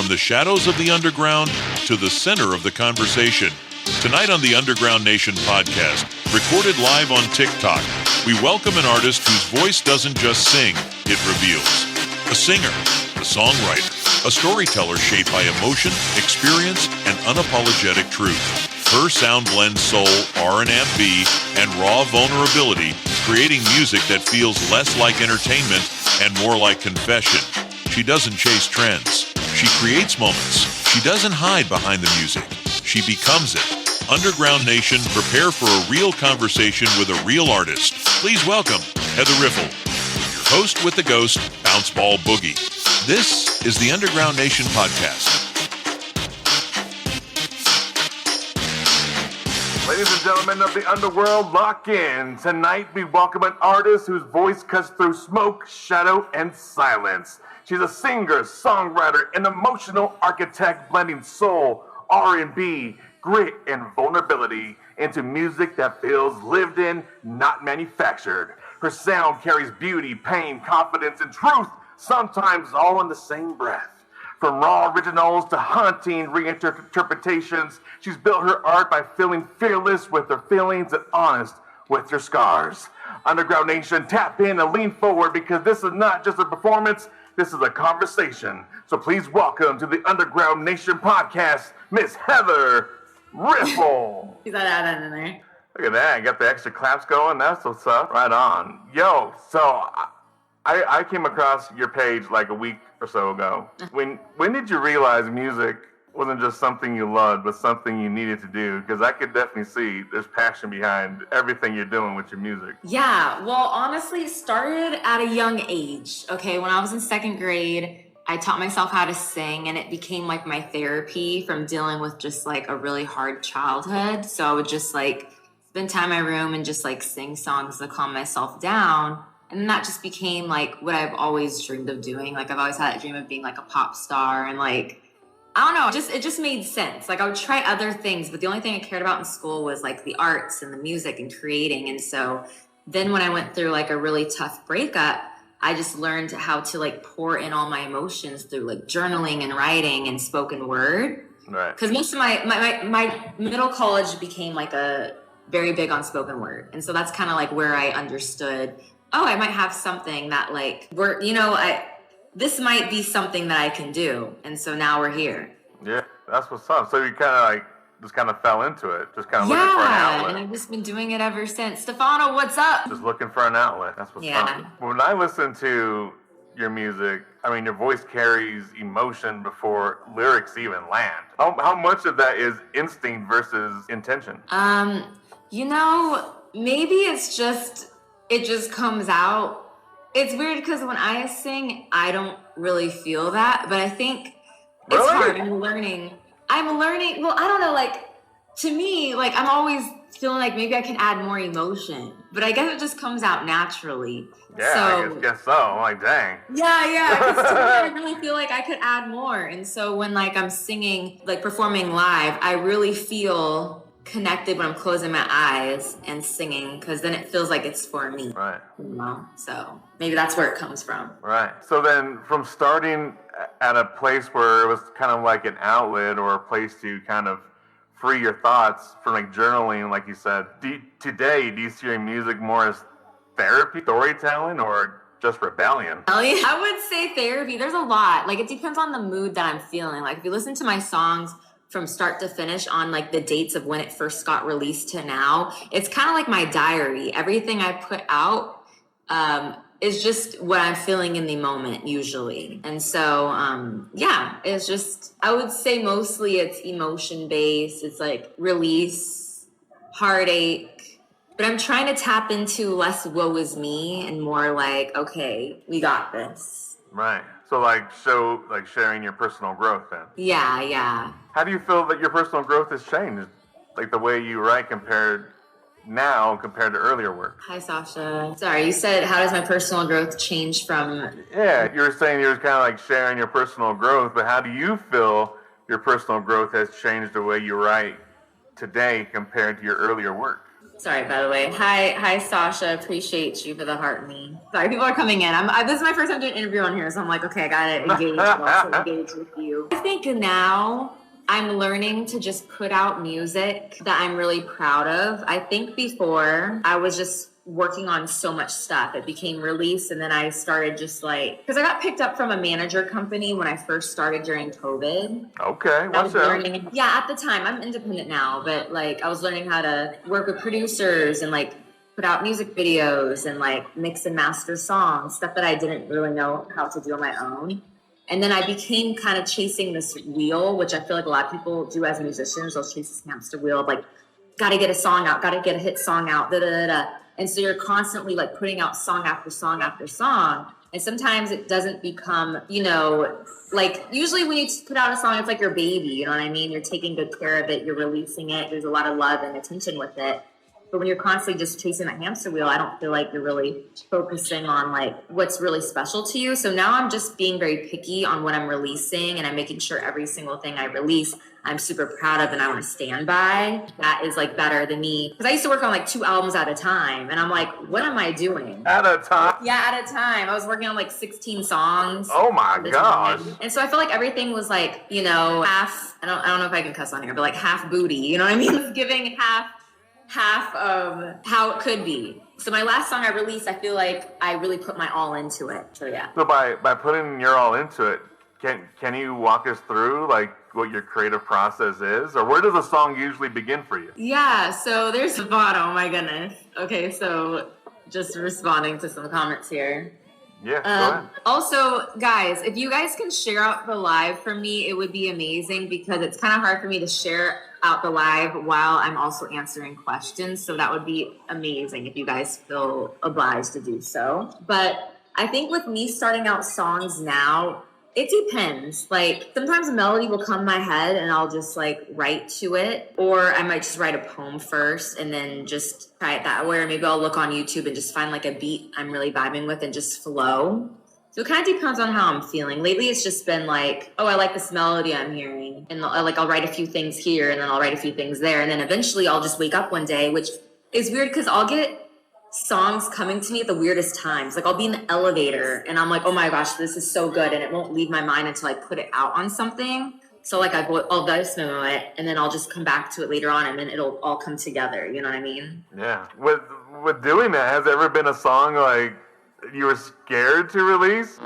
From the shadows of the underground to the center of the conversation. Tonight on the Underground Nation podcast, recorded live on TikTok, we welcome an artist whose voice doesn't just sing, it reveals. A singer, a songwriter, a storyteller shaped by emotion, experience, and unapologetic truth. Her sound blends soul, R&B, and raw vulnerability, creating music that feels less like entertainment and more like confession. She doesn't chase trends. She creates moments. She doesn't hide behind the music. She becomes it. Underground Nation, prepare for a real conversation with a real artist. Please welcome Heather Riffel, your host with the ghost, Bounce Ball Boogie. This is the Underground Nation podcast. Ladies and gentlemen of the underworld, lock in. Tonight we welcome an artist whose voice cuts through smoke, shadow, and silence. She's a singer, songwriter, and emotional architect blending soul, R&B, grit, and vulnerability into music that feels lived in, not manufactured. Her sound carries beauty, pain, confidence, and truth, sometimes all in the same breath. From raw originals to haunting reinterpretations, she's built her art by feeling fearless with her feelings and honest with her scars. Underground Nation, tap in and lean forward because this is not just a performance, this is a conversation. So please welcome to the Underground Nation podcast, Miss Heather Riffel. You got that in there. Look at that, got the extra claps going, that's what's up. Right on. Yo, so I came across your page like a week or so ago. When did you realize music wasn't just something you loved, but something you needed to do? Because I could definitely see there's passion behind everything you're doing with your music. Yeah, well, honestly, it started at a young age. Okay, when I was in second grade, I taught myself how to sing, and it became like my therapy from dealing with just like a really hard childhood. So I would just like spend time in my room and just like sing songs to calm myself down. And then that just became like what I've always dreamed of doing. Like I've always had a dream of being like a pop star, and like, I don't know, it just made sense. Like I would try other things, but the only thing I cared about in school was like the arts and the music and creating. And so then when I went through like a really tough breakup, I just learned how to like pour in all my emotions through like journaling and writing and spoken word. Right. Because most of my middle college became like a very big on spoken word. And so that's kind of like where I understood, oh, I might have something that like, this might be something that I can do. And so now we're here. Yeah, that's what's up. So you kind of like, just kind of fell into it, just kind of looking for an outlet. And I've just been doing it ever since. Stefano, what's up? Just looking for an outlet. That's what's up. When I listen to your music, I mean, your voice carries emotion before lyrics even land. How much of that is instinct versus intention? Maybe it just comes out. It's weird because when I sing, I don't really feel that, but I think it's hard. I'm learning. Well, I don't know, like, to me, like, I'm always feeling like maybe I can add more emotion, but I guess it just comes out naturally. Yeah, so, I guess so. I'm like, dang. Yeah, because to me, I really feel like I could add more. And so when, like, I'm singing, like, performing live, I really feel connected when I'm closing my eyes and singing, because then it feels like it's for me. Right. So maybe that's where it comes from. Right. So then from starting at a place where it was kind of like an outlet or a place to kind of free your thoughts from like journaling, like you said, today, do you see your music more as therapy, storytelling, or just rebellion? I would say therapy. There's a lot. Like it depends on the mood that I'm feeling. Like if you listen to my songs from start to finish on like the dates of when it first got released to now, it's kind of like my diary. Everything I put out is just what I'm feeling in the moment usually. And so, it's just, I would say mostly it's emotion based. It's like release, heartache, but I'm trying to tap into less woe is me and more like, okay, we got this. Right. So sharing your personal growth then. Yeah. How do you feel that your personal growth has changed? Like the way you write compared to earlier work? Hi, Sasha. Sorry, you said, how does my personal growth change from... Yeah, you were saying you were kind of like sharing your personal growth, but how do you feel your personal growth has changed the way you write today compared to your earlier work? Sorry, by the way. Hi, Sasha. Appreciate you for the heart me. Sorry, people are coming in. This is my first time doing an interview on here, so I'm like, okay, I gotta engage, but also engage with you. I think now I'm learning to just put out music that I'm really proud of. I think before I was just working on so much stuff. It became released, and then I started just like, because I got picked up from a manager company when I first started during COVID. Okay, what's up? Yeah, at the time, I'm independent now, but like I was learning how to work with producers and like put out music videos and like mix and master songs, stuff that I didn't really know how to do on my own. And then I became kind of chasing this wheel, which I feel like a lot of people do as musicians. They'll chase this hamster wheel of like, gotta get a song out, gotta get a hit song out, da da da da. And so you're constantly like putting out song after song after song. And sometimes it doesn't become, like usually when you put out a song, it's like your baby, you know what I mean? You're taking good care of it, you're releasing it, there's a lot of love and attention with it. But when you're constantly just chasing that hamster wheel, I don't feel like you're really focusing on like what's really special to you. So now I'm just being very picky on what I'm releasing, and I'm making sure every single thing I release, I'm super proud of and I want to stand by. That is like better than me. Because I used to work on like 2 albums at a time, and I'm like, what am I doing? At a time? Yeah, at a time. I was working on like 16 songs. Oh my gosh. And so I felt like everything was like, half, I don't know if I can cuss on here, but like half booty, you know what I mean? Giving half of how it could be. So my last song I released, I feel like I really put my all into it. So yeah. So by putting your all into it, can you walk us through like what your creative process is, or where does a song usually begin for you? Yeah, so there's oh my goodness. Okay, so just responding to some comments here. Yeah, go ahead. Also, guys, if you guys can share out the live for me, it would be amazing, because it's kind of hard for me to share out the live while I'm also answering questions. So that would be amazing if you guys feel obliged to do so. But I think with me starting out songs now, it depends. Like sometimes a melody will come in my head and I'll just like write to it, or I might just write a poem first and then just try it that way. Or maybe I'll look on YouTube and just find like a beat I'm really vibing with and just flow. So it kind of depends on how I'm feeling. Lately, it's just been like, oh, I like this melody I'm hearing. And I'll write a few things here and then I'll write a few things there. And then eventually I'll just wake up one day, which is weird because I'll get songs coming to me at the weirdest times. Like I'll be in the elevator and I'm like, oh my gosh, this is so good. And it won't leave my mind until I put it out on something. So like I'll voice memo it and then I'll just come back to it later on and then it'll all come together. You know what I mean? Yeah. With doing that, has there ever been a song like you were scared to release?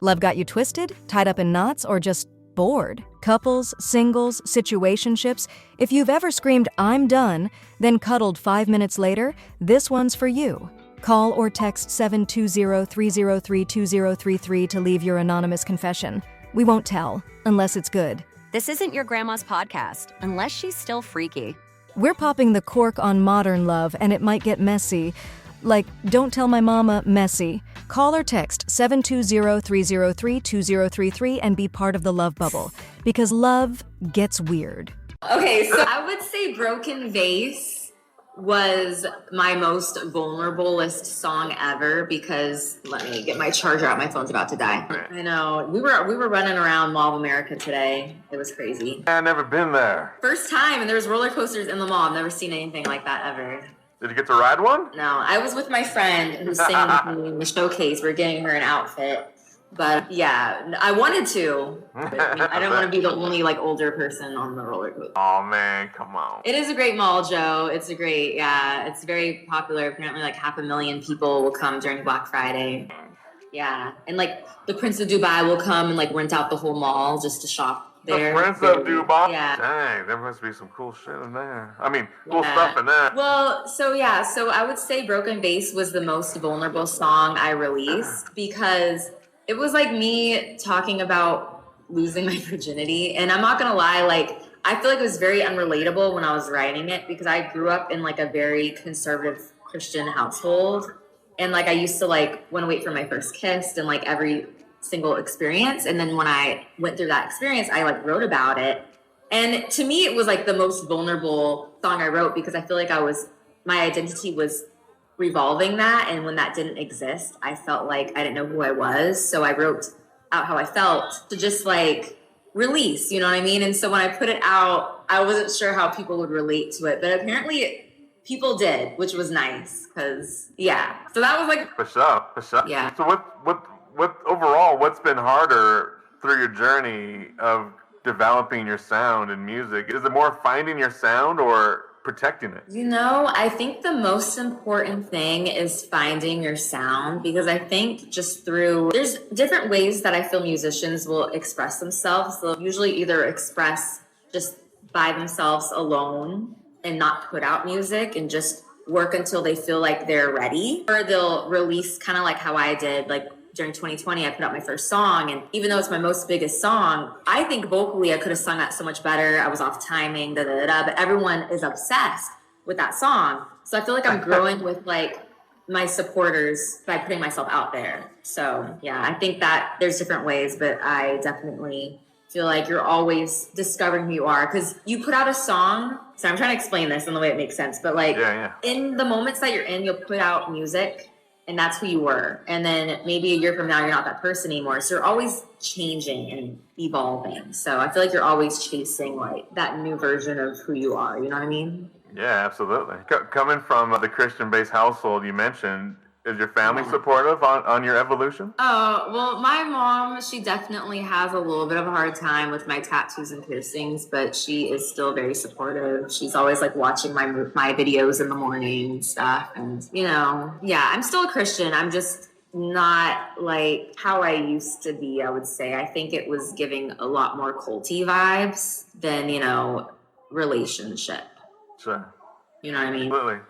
Love got you twisted, tied up in knots, or just bored? Couples, singles, situationships. If you've ever screamed, "I'm done," then cuddled 5 minutes later, this one's for you. Call or text 720-303-2033 to leave your anonymous confession. We won't tell, unless it's good. This isn't your grandma's podcast, unless she's still freaky. We're popping the cork on modern love, and it might get messy. Like, don't tell my mama, messy. Call or text 720-303-2033 and be part of the love bubble. Because love gets weird. Okay, so I would say Broken Vase was my most vulnerablest song ever, because let me get my charger out. My phone's about to die. I know. We were running around Mall of America today. It was crazy. I've never been there. First time, and there was roller coasters in the mall. I've never seen anything like that ever. Did you get to ride one? No, I was with my friend who's singing with me in the showcase. We're getting her an outfit. But yeah, I wanted to. But, I don't want to be the only like older person on the roller coaster. Oh man, come on. It is a great mall, Joe. It's it's very popular. Apparently like 500,000 people will come during Black Friday. Yeah, and like the Prince of Dubai will come and like rent out the whole mall just to shop there. The Prince of Dubai? Yeah. Dang, there must be some cool shit in there. I mean, cool stuff in there. Well, so I would say Broken Vase was the most vulnerable song I released, because it was like me talking about losing my virginity. And I'm not going to lie, like, I feel like it was very unrelatable when I was writing it, because I grew up in like a very conservative Christian household. And like, I used to like want to wait for my first kiss and like every single experience. And then when I went through that experience, I like wrote about it. And to me, it was like the most vulnerable song I wrote, because I feel like my identity was revolving that. And when that didn't exist, I felt like I didn't know who I was. So I wrote out how I felt to just like release, you know what I mean? And so when I put it out, I wasn't sure how people would relate to it, but apparently people did, which was nice, because, yeah. So that was like... For sure. Yeah. So what overall, what's been harder through your journey of developing your sound and music? Is it more finding your sound or protecting it? I think the most important thing is finding your sound, because I think there's different ways that I feel musicians will express themselves. They'll usually either express just by themselves alone and not put out music and just work until they feel like they're ready, or they'll release kind of like how I did, like during 2020, I put out my first song, and even though it's my most biggest song, I think vocally I could have sung that so much better. I was off timing, but everyone is obsessed with that song. So I feel like I'm growing with like my supporters by putting myself out there. So yeah, I think that there's different ways, but I definitely feel like you're always discovering who you are, because you put out a song. So I'm trying to explain this in the way it makes sense, but like in the moments that you're in, you'll put out music, and that's who you were. And then maybe a year from now, you're not that person anymore. So you're always changing and evolving. So I feel like you're always chasing like that new version of who you are. You know what I mean? Yeah, absolutely. Coming from the Christian-based household you mentioned, is your family supportive on your evolution? Oh, well, my mom, she definitely has a little bit of a hard time with my tattoos and piercings, but she is still very supportive. She's always like watching my videos in the morning and stuff. And, I'm still a Christian. I'm just not like how I used to be, I would say. I think it was giving a lot more culty vibes than, relationship. Sure. You know what I mean? Absolutely.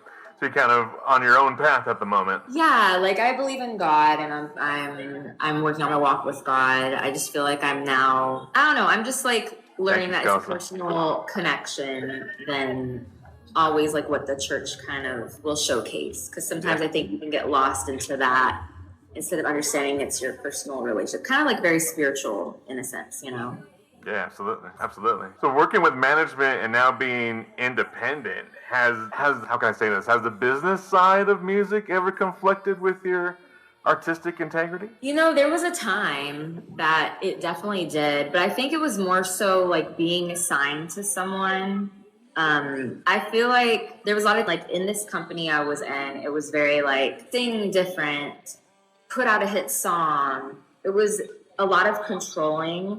So you're kind of on your own path at the moment. Yeah, like I believe in God, and I'm working on my walk with God. I just feel like I'm now, I don't know, I'm just like learning that it's a personal connection than always like what the church kind of will showcase. Because sometimes I think you can get lost into that instead of understanding it's your personal relationship. Kind of like very spiritual in a sense, Yeah, absolutely. So working with management and now being independent, has how can I say this? Has the business side of music ever conflicted with your artistic integrity? There was a time that it definitely did, but I think it was more so like being assigned to someone. I feel like there was a lot of like in this company I was in, it was very like sing different, put out a hit song. It was a lot of controlling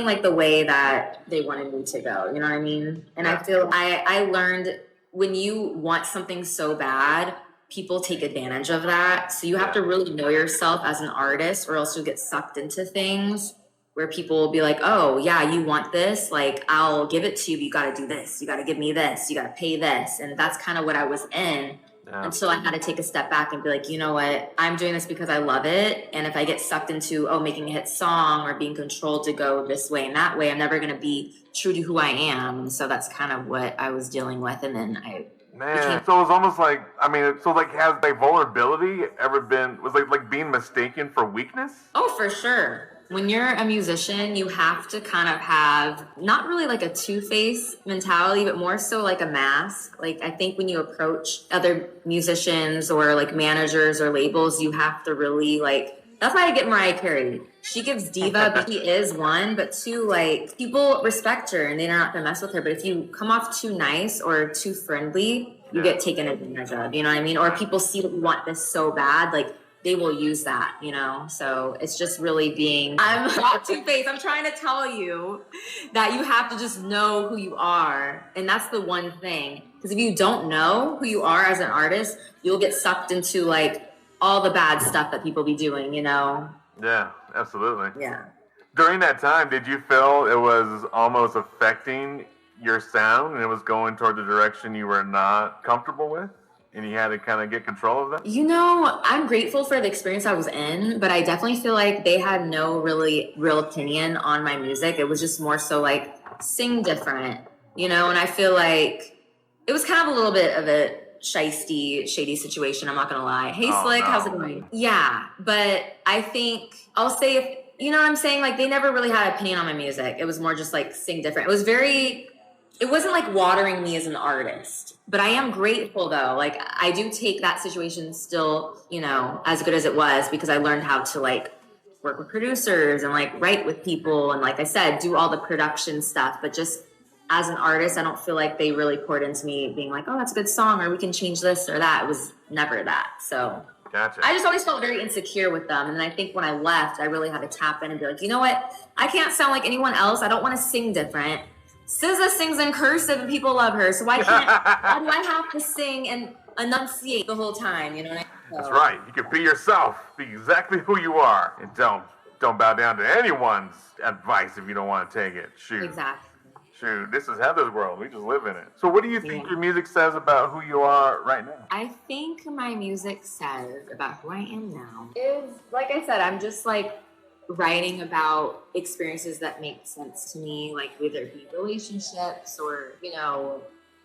like the way that they wanted me to go. You know what I mean? And I feel I learned when you want something so bad, people take advantage of that. So you have to really know yourself as an artist, or else you'll get sucked into things where people will be like, oh yeah, you want this? Like, I'll give it to you, but you got to do this. You got to give me this. You got to pay this. And that's kind of what I was in. Until I had to take a step back and be like, you know what, I'm doing this because I love it. And if I get sucked into, making a hit song or being controlled to go this way and that way, I'm never going to be true to who I am. And so that's kind of what I was dealing with. And then so it was almost like, has like vulnerability ever been, was like being mistaken for weakness? Oh, for sure. When you're a musician, you have to kind of have not really like a two-face mentality, but more so like a mask. Like I think when you approach other musicians or like managers or labels, you have to really like, that's why I get Mariah Carey. She gives diva, but she is one, but two, like people respect her and they're not gonna mess with her. But if you come off too nice or too friendly, you get taken advantage of, you know what I mean? Or people see that you want this so bad, like they will use that, So it's just really I'm not two-faced. I'm trying to tell you that you have to just know who you are. And that's the one thing. Because if you don't know who you are as an artist, you'll get sucked into like all the bad stuff that people be doing, Yeah, absolutely. Yeah. During that time, did you feel it was almost affecting your sound and it was going toward the direction you were not comfortable with? And you had to kind of get control of that? I'm grateful for the experience I was in, but I definitely feel like they had no really real opinion on my music. It was just more so like sing different, and I feel like it was kind of a little bit of a shady situation. I'm not going to lie. Hey, Slick, how's it going? Yeah, but I think I'll say if, you know what I'm saying? Like they never really had an opinion on my music. It was more just like sing different. It wasn't like watering me as an artist, but I am grateful though. Like I do take that situation still, as good as it was, because I learned how to like work with producers and like write with people. And like I said, do all the production stuff, but just as an artist, I don't feel like they really poured into me being like, oh, that's a good song, or we can change this or that. It was never that. So Gotcha. I just always felt very insecure with them. And then I think when I left, I really had to tap in and be like, you know what? I can't sound like anyone else. I don't want to sing different. SZA sings in cursive and people love her. So why do I have to sing and enunciate the whole time? You know what I mean? So, That's right. You can be yourself. Be exactly who you are. And don't bow down to anyone's advice if you don't want to take it. Shoot. exactly. Shoot. This is Heather's world. We just live in it. So what do you think your music says about who you are right now? I think my music says about who I am now is, like I said, I'm just like writing about experiences that make sense to me, like whether it be relationships or, you know,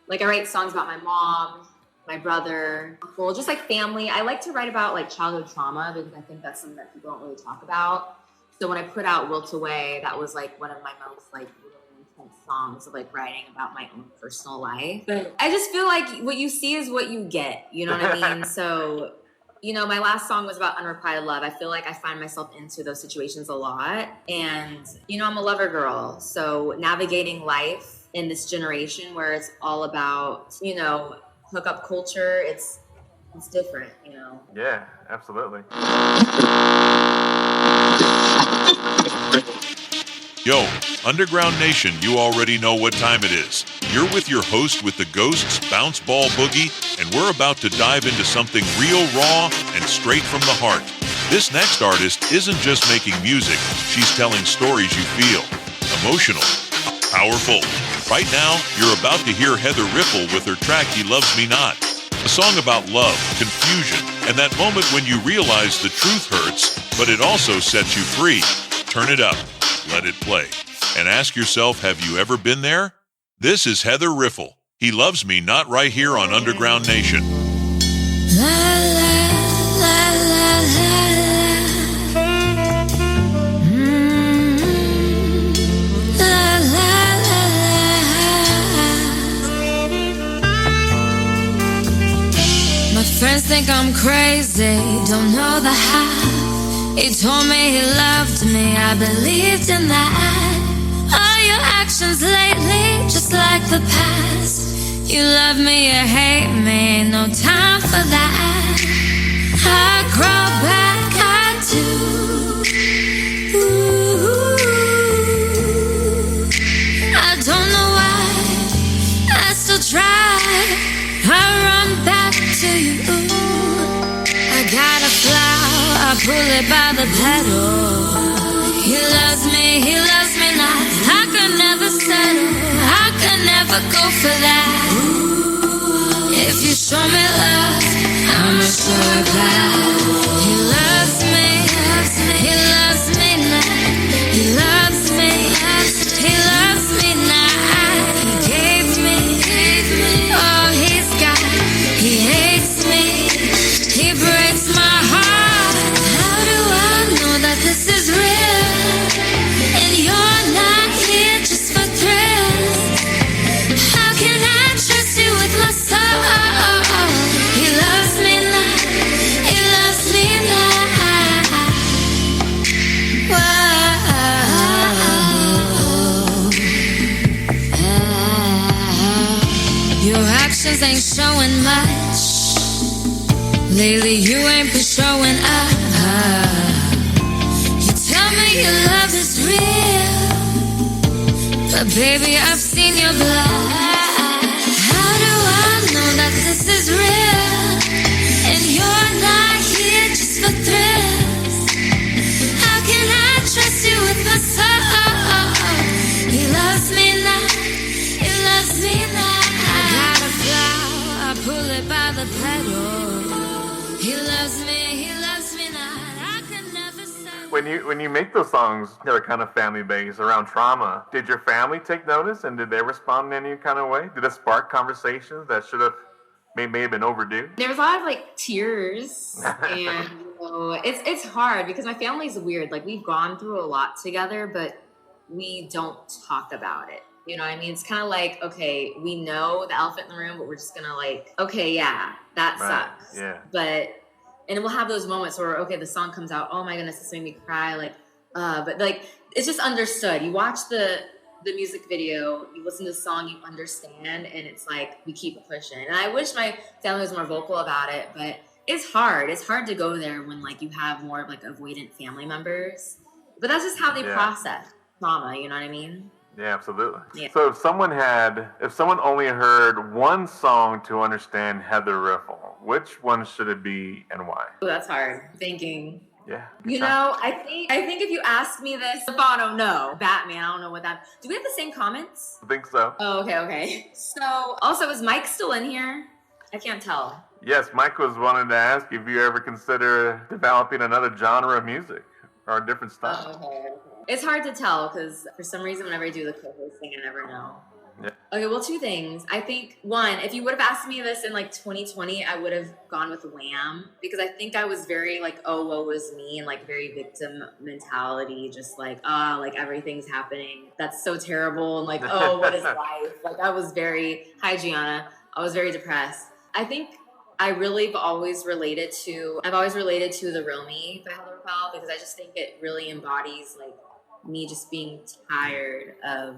like I write songs about my mom, my brother, well, just like family. I like to write about like childhood trauma because I think that's something that people don't really talk about. So when I put out Wilt Away, that was like one of my most like really intense songs of like writing about my own personal life. But I just feel like what you see is what you get, you know what I mean? So, you know, my last song was about unrequited love. I feel like I find myself into those situations a lot. And, you know, I'm a lover girl. So navigating life in this generation where it's all about, you know, hookup culture, it's different, you know. Yeah, absolutely. Yo, Underground Nation, you already know what time it is. You're with your host with the Ghosts, Bounce Ball Boogie, and we're about to dive into something real raw and straight from the heart. This next artist isn't just making music, she's telling stories you feel. Emotional, powerful. Right now, you're about to hear Heather Riffel with her track He Loves Me Not. A song about love, confusion, and that moment when you realize the truth hurts, but it also sets you free. Turn it up, let it play, and ask yourself, have you ever been there? This is Heather Riffel. He Loves Me Not, right here on Underground Nation. La, la, la, la, la. La, la, la. My friends think I'm crazy, don't know the half. He told me he loved me, I believed in that. All your actions lately, just like the past. You love me, you hate me, no time for that. I crawl back, I do. Ooh, I don't know why, I still try. I run back to you. I gotta fly, I pull it by the pedal. He loves me not. I could never settle, I could never go for that. If you show me love, I'ma show it back. He loves me, he loves me not. He loves me, he loves me not. He gave me all he's got. He hates me, he breaks my heart. How do I know that this is real? And you're not here just for thrills. How can I trust you with my soul? He loves me not, he loves me not. Whoa. Your actions ain't showing much. Lately you ain't been showing up. You tell me your love is real, but baby I've seen your blood. How do I know that this is real? And you're not here just for thrills. How can I trust you with my soul? He loves me not, he loves me not. I gotta fly, I pull it by the pedal. He loves me not. I could never say. When you make those songs that are kind of family based around trauma, did your family take notice and did they respond in any kind of way? Did it spark conversations that should have may have been overdue? There was a lot of like tears, and you know, it's hard because my family's weird. Like we've gone through a lot together, but we don't talk about it. You know what I mean? It's kind of like, okay, we know the elephant in the room, but we're just gonna like, okay, yeah, that sucks. Yeah. And we'll have those moments where, okay, the song comes out, oh my goodness, this made me cry, like, but like, it's just understood. You watch the the music video, you listen to the song, you understand, and it's like, we keep pushing. And I wish my family was more vocal about it, but it's hard. It's hard to go there when like you have more of like avoidant family members. But that's just how they process trauma, you know what I mean? Yeah, absolutely. Yeah. So if someone only heard one song to understand Heather Riffel, which one should it be and why? Oh, that's hard. Thinking. Yeah. You know, I think if you asked me this, Bono, no. Batman, I don't know what that. Do we have the same comments? I think so. Oh, okay. So, also, is Mike still in here? I can't tell. Yes, Mike was wanting to ask if you ever consider developing another genre of music or a different style. Oh, okay. It's hard to tell because for some reason, whenever I do the co-hosting, I never know. Yeah. Okay, well, two things. I think, one, if you would have asked me this in like 2020, I would have gone with Wham because I think I was very like, oh, woe is me, and like very victim mentality, just like, like everything's happening. That's so terrible. And like, oh, what is life? Like I was very, hi Gianna, I was very depressed. I think I've always related to The Real Me by Heather Riffel because I just think it really embodies like me just being tired of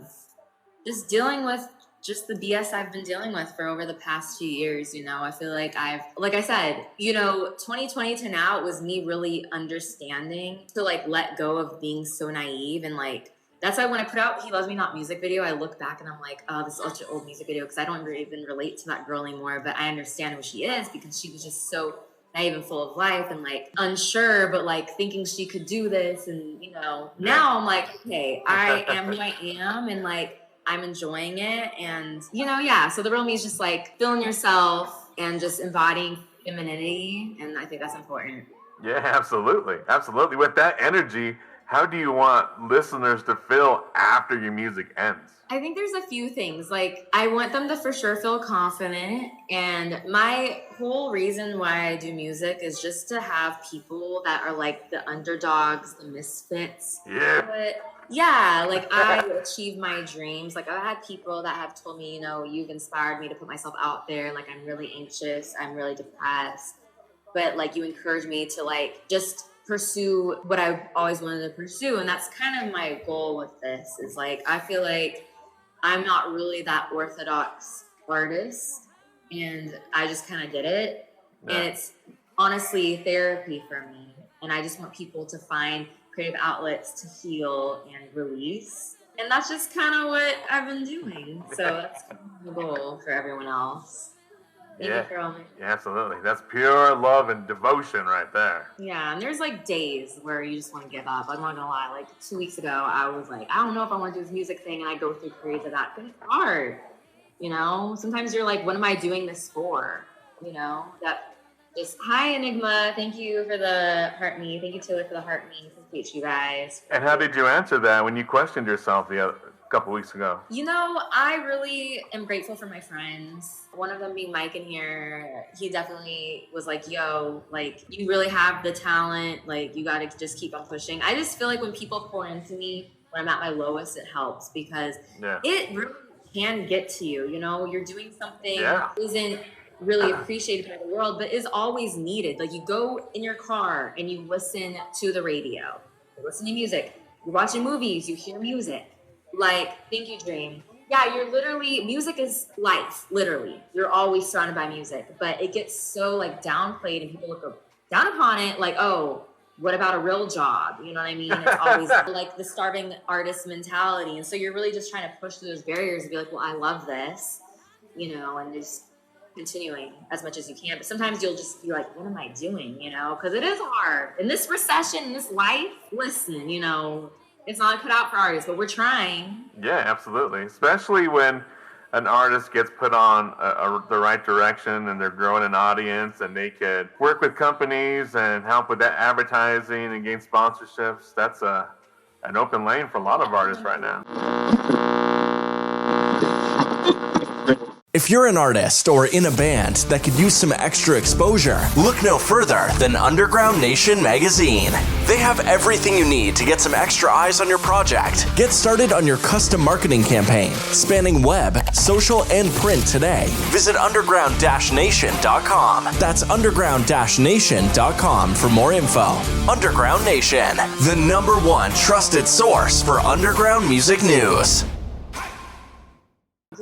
just dealing with just the BS I've been dealing with for over the past 2 years. You know, I feel like like I said, you know, 2020 to now, it was me really understanding to like let go of being so naive. And like, that's why when I put out He Loves Me Not music video, I look back and I'm like, oh, this is such an old music video because I don't even relate to that girl anymore. But I understand who she is because she was just so naive and full of life and like unsure, but like thinking she could do this. And, you know, now I'm like, okay, I am who I am. And like, I'm enjoying it. And, you know, yeah. So The Real Me is just like feeling yourself and just embodying femininity. And I think that's important. Yeah, absolutely. Absolutely. With that energy, how do you want listeners to feel after your music ends? I think there's a few things. Like, I want them to for sure feel confident. And my whole reason why I do music is just to have people that are like the underdogs, the misfits. Yeah. But yeah, like I achieve my dreams. Like I've had people that have told me, you know, you've inspired me to put myself out there. Like I'm really anxious. I'm really depressed. But like you encourage me to like just pursue what I've always wanted to pursue. And that's kind of my goal with this is like, I feel like I'm not really that orthodox artist and I just kind of did it. Yeah. And it's honestly therapy for me. And I just want people to find creative outlets to heal and release. And that's just kind of what I've been doing. So that's kind of the goal for everyone else. Thank you for all my... Yeah, absolutely. That's pure love and devotion right there. Yeah, and there's like days where you just want to give up. I'm not gonna lie. Like 2 weeks ago, I was like, I don't know if I want to do this music thing, and I go through periods of that. But it's hard, you know. Sometimes you're like, what am I doing this for? You know, that just hi Enigma. Thank you for the heart me. Thank you Taylor for the heart me. Appreciate you guys. And how did you answer that when you questioned yourself a couple weeks ago? You know, I really am grateful for my friends. One of them being Mike in here, he definitely was like, yo, like, you really have the talent. Like, you got to just keep on pushing. I just feel like when people pour into me, when I'm at my lowest, it helps because it really can get to you. You know, you're doing something that isn't really appreciated by the world, but is always needed. Like, you go in your car and you listen to the radio, you listen to music, you're watching movies, you hear music. Like, thank you, Dream. Yeah, you're literally, music is life, literally. You're always surrounded by music, but it gets so like downplayed and people look down upon it like, oh, what about a real job? You know what I mean? It's always like the starving artist mentality. And so you're really just trying to push through those barriers and be like, well, I love this, you know, and just continuing as much as you can. But sometimes you'll just be like, what am I doing? You know, because it is hard. In this recession, in this life, listen, you know, it's not cut out for artists, but we're trying. Yeah, absolutely. Especially when an artist gets put on the right direction and they're growing an audience and they could work with companies and help with that advertising and gain sponsorships. That's an open lane for a lot of artists right now. If you're an artist or in a band that could use some extra exposure, look no further than Underground Nation magazine. They have everything you need to get some extra eyes on your project. Get started on your custom marketing campaign, spanning web, social, and print today. Visit underground-nation.com. That's underground-nation.com for more info. Underground Nation, the #1 trusted source for underground music news.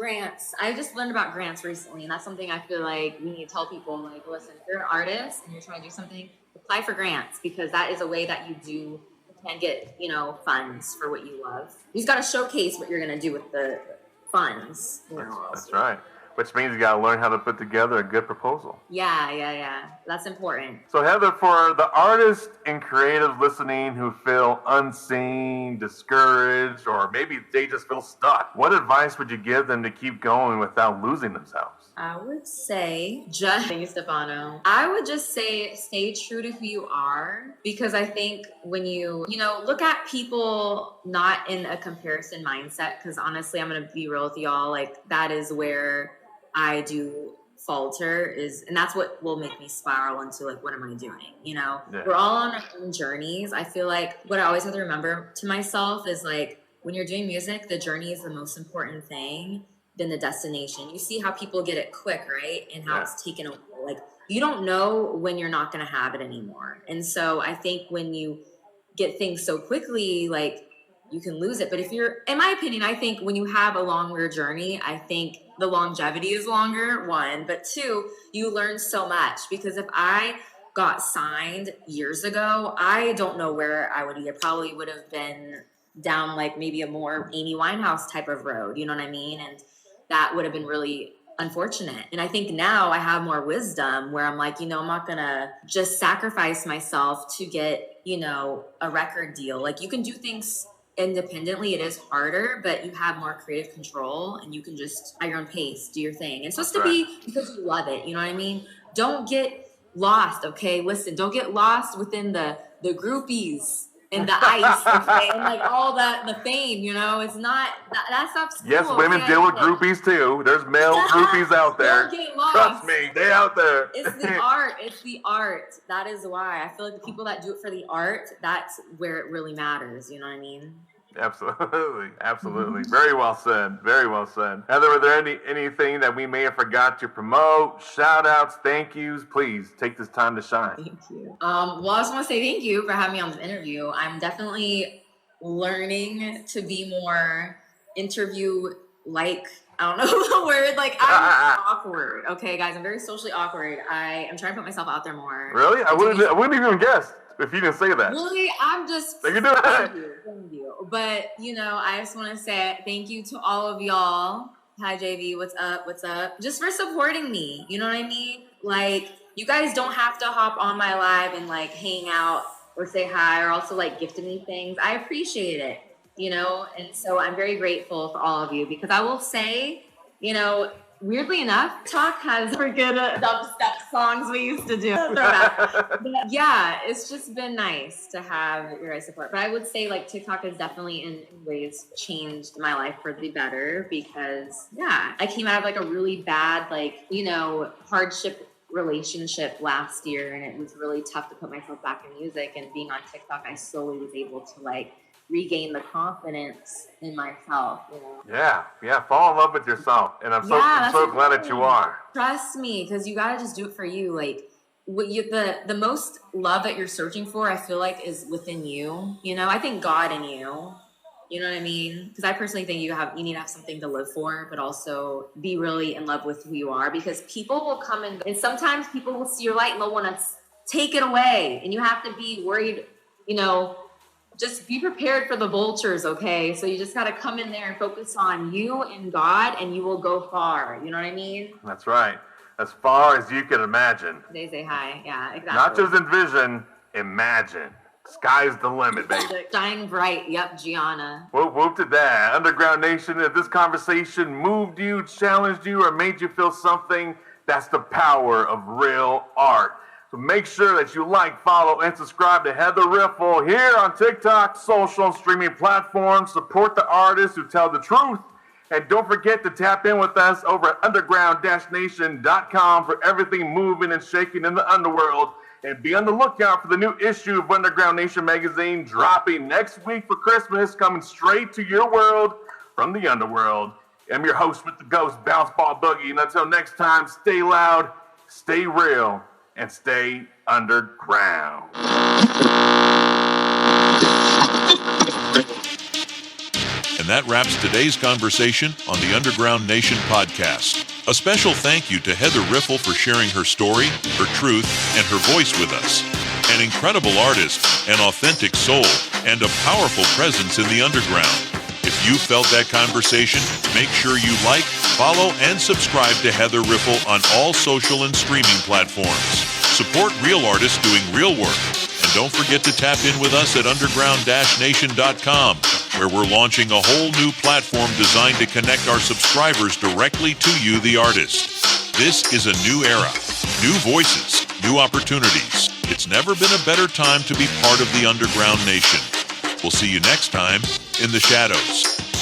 grants. I just learned about grants recently, and that's something I feel like we need to tell people. Like, listen, if you're an artist and you're trying to do something, apply for grants, because that is a way that you can get, funds for what you love. You just got to showcase what you're going to do with the funds. That's right. Which means you got to learn how to put together a good proposal. Yeah. That's important. So Heather, for the artists and creatives listening who feel unseen, discouraged, or maybe they just feel stuck, what advice would you give them to keep going without losing themselves? I would say, thank you, Stefano. I would just say stay true to who you are, because I think when you look at people not in a comparison mindset, because honestly, I'm going to be real with y'all, like that is where I do falter and that's what will make me spiral into like, what am I doing? Yeah. We're all on our own journeys. I feel like what I always have to remember to myself is like, when you're doing music, the journey is the most important thing than the destination. You see how people get it quick, right? And how it's taken away. Like, you don't know when you're not going to have it anymore. And so I think when you get things so quickly, like you can lose it. But if you're, in my opinion, I think when you have a longer journey, I think the longevity is longer, one, but two, you learn so much. Because if I got signed years ago, I don't know where I would be. I probably would have been down like maybe a more Amy Winehouse type of road, you know what I mean? And that would have been really unfortunate. And I think now I have more wisdom where I'm like, I'm not gonna just sacrifice myself to get, a record deal. Like, you can do things independently. It is harder, but you have more creative control and you can just at your own pace do your thing. And it's supposed to be because you love it, you know what I mean? Don't get lost, okay? Listen, don't get lost within the groupies and the ice, okay? And like all the fame, it's not that stuff's cool. Yes, women deal with groupies too. There's male groupies out there. Don't get lost. Trust me, they out there. It's the art. It's the art. That is why I feel like the people that do it for the art, that's where it really matters. You know what I mean? Absolutely. Very well said. Very well said. Heather, are there anything that we may have forgot to promote? Shout outs, thank yous. Please take this time to shine. Thank you. Well, I just want to say thank you for having me on this interview. I'm definitely learning to be more interview-like. I don't know the word. Like, I'm awkward. Okay, guys, I'm very socially awkward. I am trying to put myself out there more. Really? I wouldn't even guess if you didn't say that. Really? I'm just... Thank you. Thank you. But, I just want to say thank you to all of y'all. Hi, JV. What's up? Just for supporting me. You know what I mean? Like, you guys don't have to hop on my live and, like, hang out or say hi or also, like, gifting me things. I appreciate it, And so I'm very grateful for all of you, because I will say, weirdly enough, TikTok has freaking dubstep songs we used to do. But yeah, it's just been nice to have your guys' support. But I would say, like, TikTok has definitely in ways changed my life for the better, because, I came out of, like, a really bad, like, hardship relationship last year, and it was really tough to put myself back in music. And being on TikTok, I slowly was able to, like, regain the confidence in myself. Yeah. Fall in love with yourself, and I'm so glad that you are. Trust me, because you gotta just do it for you. Like, the most love that you're searching for, I feel like, is within you. I think God in you. You know what I mean? Because I personally think you need to have something to live for, but also be really in love with who you are. Because people will come and sometimes people will see your light and they'll want to take it away, and you have to be worried. Just be prepared for the vultures, okay? So you just got to come in there and focus on you and God, and you will go far. You know what I mean? That's right. As far as you can imagine. They say hi. Yeah, exactly. Not just envision, imagine. Sky's the limit, baby. Shine bright. Yep, Gianna. Whoop to that. Underground Nation, if this conversation moved you, challenged you, or made you feel something, that's the power of real art. So make sure that you like, follow, and subscribe to Heather Riffel here on TikTok, social, and streaming platforms. Support the artists who tell the truth. And don't forget to tap in with us over at underground-nation.com for everything moving and shaking in the underworld. And be on the lookout for the new issue of Underground Nation magazine dropping next week for Christmas, coming straight to your world from the underworld. I'm your host with the ghost, Bounce Ball Boogie. And until next time, stay loud, stay real, and stay underground. And that wraps today's conversation on the Underground Nation podcast. A special thank you to Heather Riffel for sharing her story, her truth, and her voice with us. An incredible artist, an authentic soul, and a powerful presence in the underground. If you felt that conversation, make sure you like, follow, and subscribe to Heather Riffel on all social and streaming platforms. Support real artists doing real work. And don't forget to tap in with us at underground-nation.com, where we're launching a whole new platform designed to connect our subscribers directly to you, the artist. This is a new era, new voices, new opportunities. It's never been a better time to be part of the Underground Nation. We'll see you next time in the shadows.